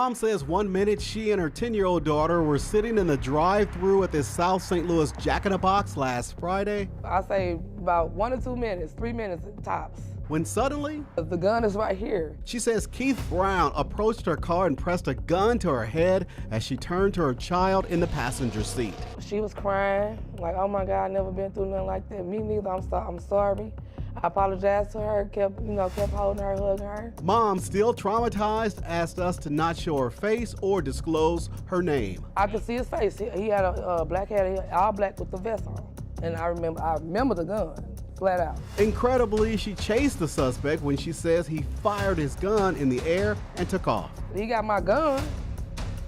Mom says 1 minute she and her 10-year-old daughter were sitting in the drive-thru at this South St. Louis Jack in the Box last Friday. I say about 1 or 2 minutes, 3 minutes tops. When suddenly, The gun is right here. she says Keith Brown approached her car and pressed a gun to her head as she turned to her child in the passenger seat. She was crying, like, oh my God, I never been through nothing like that. Me neither, I'm sorry. I apologized to her, kept holding her, hugging her. Mom, still traumatized, asked us to not show her face or disclose her name. I could see his face. He had a black hat, all black with the vest on. And I remember the gun, flat out. Incredibly, she chased the suspect when she says he fired his gun in the air and took off. He got my gun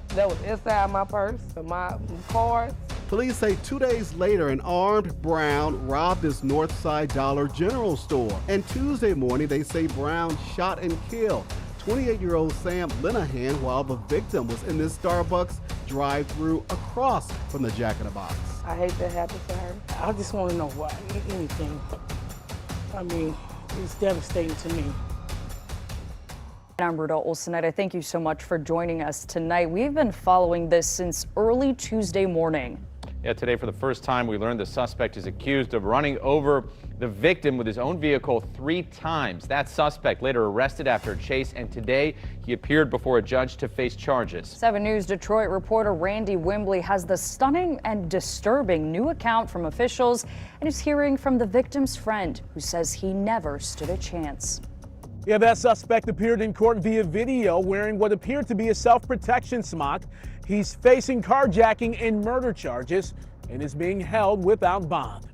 that was inside my purse, and my cards. Police say 2 days later, an armed Brown robbed this Northside Dollar General store. And Tuesday morning, they say Brown shot and killed 28-year-old Sam Linehan while the victim was in this Starbucks drive-thru across from the Jack in the Box. I hate that happened to her. I just want to know why, anything. I mean, it's devastating to me. I'm Ruda Olsenite. I thank you so much for joining us tonight. We've been following this since early Tuesday morning. Yeah, today for the first time we learned the suspect is accused of running over the victim with his own vehicle 3 times. That suspect later arrested after a chase, and today he appeared before a judge to face charges. 7 News Detroit reporter Randy Wembley has the stunning and disturbing new account from officials and is hearing from the victim's friend, who says he never stood a chance. Yeah, that suspect appeared in court via video wearing what appeared to be a self-protection smock. He's facing carjacking and murder charges and is being held without bond.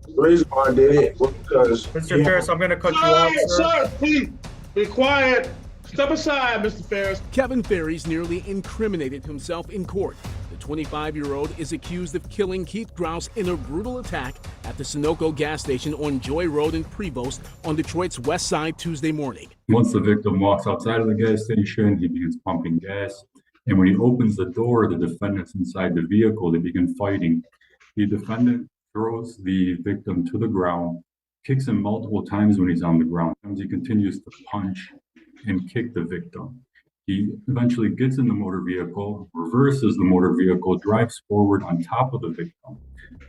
The reason why I did it was because... Mr. Ferris, I'm going to cut you off, sir. Sir, please, be quiet. Step aside, Mr. Ferris. Kevin Ferris nearly incriminated himself in court. The 25-year-old is accused of killing Keith Grouse in a brutal attack at the Sunoco gas station on Joy Road in Prevost on Detroit's west side Tuesday morning. Once the victim walks outside of the gas station, he begins pumping gas. And when he opens the door, the defendant's inside the vehicle. They begin fighting. The defendant throws the victim to the ground, kicks him multiple times when he's on the ground. He continues to punch and kick the victim. He eventually gets in the motor vehicle, reverses the motor vehicle, drives forward on top of the victim,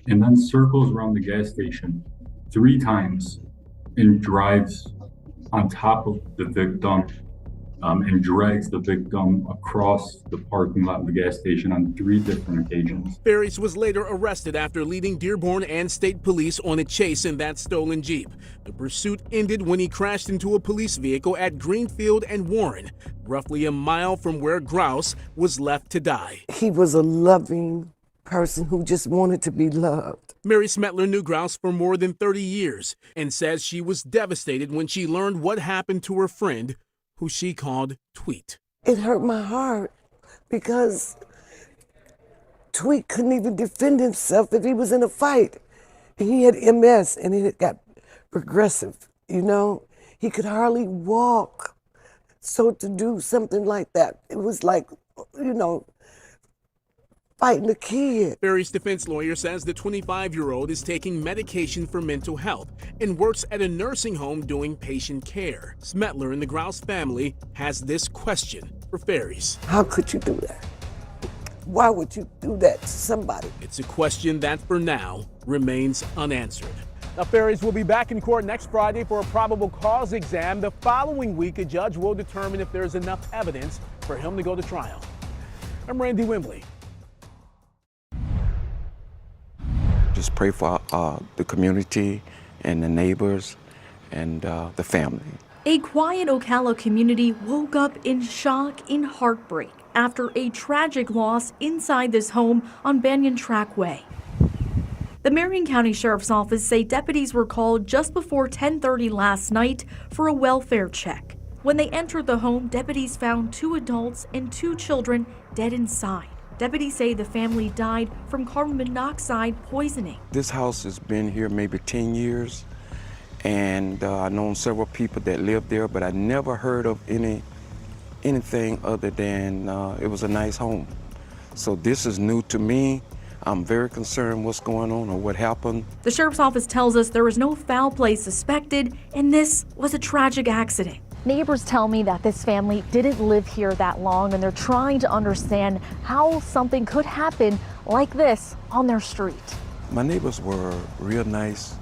and then circles around the gas station 3 times and drives on top of the victim and drags the victim across the parking lot of the gas station on 3 different occasions. Ferris was later arrested after leading Dearborn and state police on a chase in that stolen Jeep. The pursuit ended when he crashed into a police vehicle at Greenfield and Warren, roughly a mile from where Grouse was left to die. He was a loving person who just wanted to be loved. Mary Smetler knew Grouse for more than 30 years and says she was devastated when she learned what happened to her friend, who she called Tweet. It hurt my heart because Tweet couldn't even defend himself if he was in a fight. He had MS and it got progressive, you know? He could hardly walk. So to do something like that, it was like, you know, fighting a kid. Ferris' defense lawyer says the 25-year-old is taking medication for mental health and works at a nursing home doing patient care. Smetler and the Grouse family has this question for Ferris. How could you do that? Why would you do that to somebody? It's a question that, for now, remains unanswered. Now, Ferris will be back in court next Friday for a probable cause exam. The following week, a judge will determine if there's enough evidence for him to go to trial. I'm Randy Wembley. Just pray for the community and the neighbors and the family. A quiet Ocala community woke up in shock and heartbreak after a tragic loss inside this home on Banyan Trackway. The Marion County Sheriff's Office say deputies were called just before 10:30 last night for a welfare check. When they entered the home, deputies found 2 adults and 2 children dead inside. Deputies say the family died from carbon monoxide poisoning. This house has been here maybe 10 years, and I've known several people that lived there, but I never heard of anything other than it was a nice home. So this is new to me. I'm very concerned what's going on or what happened. The Sheriff's Office tells us there was no foul play suspected, and this was a tragic accident. Neighbors tell me that this family didn't live here that long, and they're trying to understand how something could happen like this on their street. My neighbors were real nice,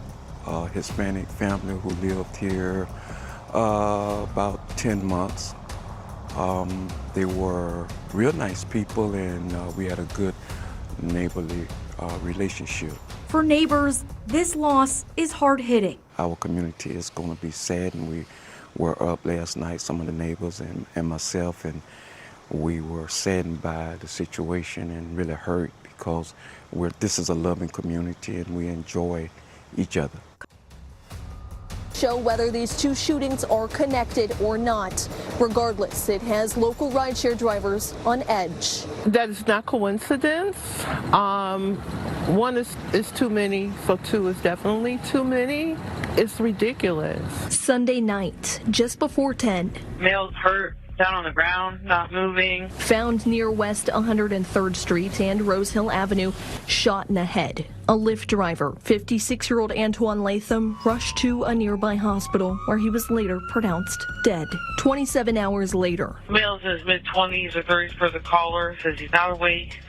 Hispanic family who lived here about 10 months. They were real nice people, and we had a good neighborly relationship. For neighbors, this loss is hard-hitting. Our community is going to be sad, and we were up last night, some of the neighbors and myself, and we were saddened by the situation and really hurt because this is a loving community and we enjoy each other. Show whether these two shootings are connected or not. Regardless, it has local rideshare drivers on edge. That is not coincidence. One is too many, so two is definitely too many. It's ridiculous. Sunday night, just before 10. Male's hurt, down on the ground, not moving. Found near West 103rd Street and Rose Hill Avenue, shot in the head. A Lyft driver, 56-year-old Antoine Latham, rushed to a nearby hospital where he was later pronounced dead. 27 hours later. Male's in his mid-20s or 30s for the caller, says he's not awake.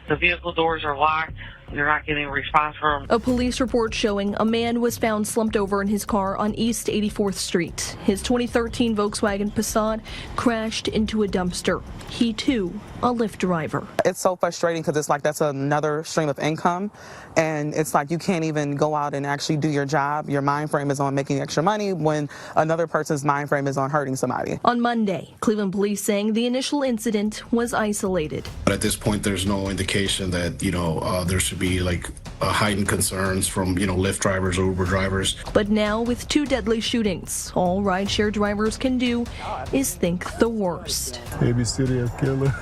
The vehicle doors are locked. They're not getting a response from him. A police report showing a man was found slumped over in his car on East 84th Street. His 2013 Volkswagen Passat crashed into a dumpster. He, too, a Lyft driver. It's so frustrating because it's like that's another stream of income, and it's like you can't even go out and actually do your job. Your mind frame is on making extra money when another person's mind frame is on hurting somebody. On Monday, Cleveland police saying the initial incident was isolated. But at this point, there's no indication that, there should be like heightened concerns from, Lyft drivers or Uber drivers. But now with two deadly shootings, all rideshare drivers can do is think the worst. Maybe serial killer.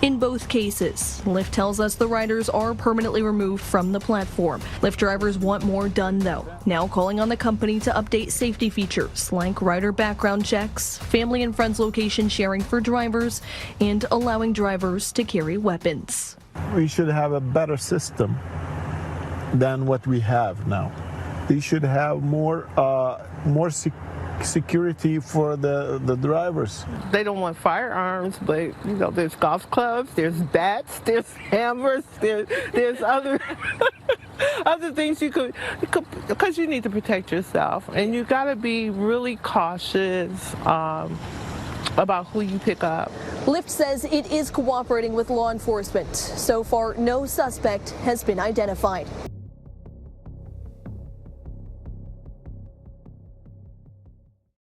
In both cases, Lyft tells us the riders are permanently removed from the platform. Lyft drivers want more done, though, now calling on the company to update safety features like rider background checks, family and friends location sharing for drivers, and allowing drivers to carry weapons. We should have a better system than what we have now. They should have more security for the drivers. They don't want firearms, but there's golf clubs, there's bats, there's hammers, there's other other things you could, because you need to protect yourself, and you got to be really cautious about who you pick up. Lyft says it is cooperating with law enforcement. So far, no suspect has been identified.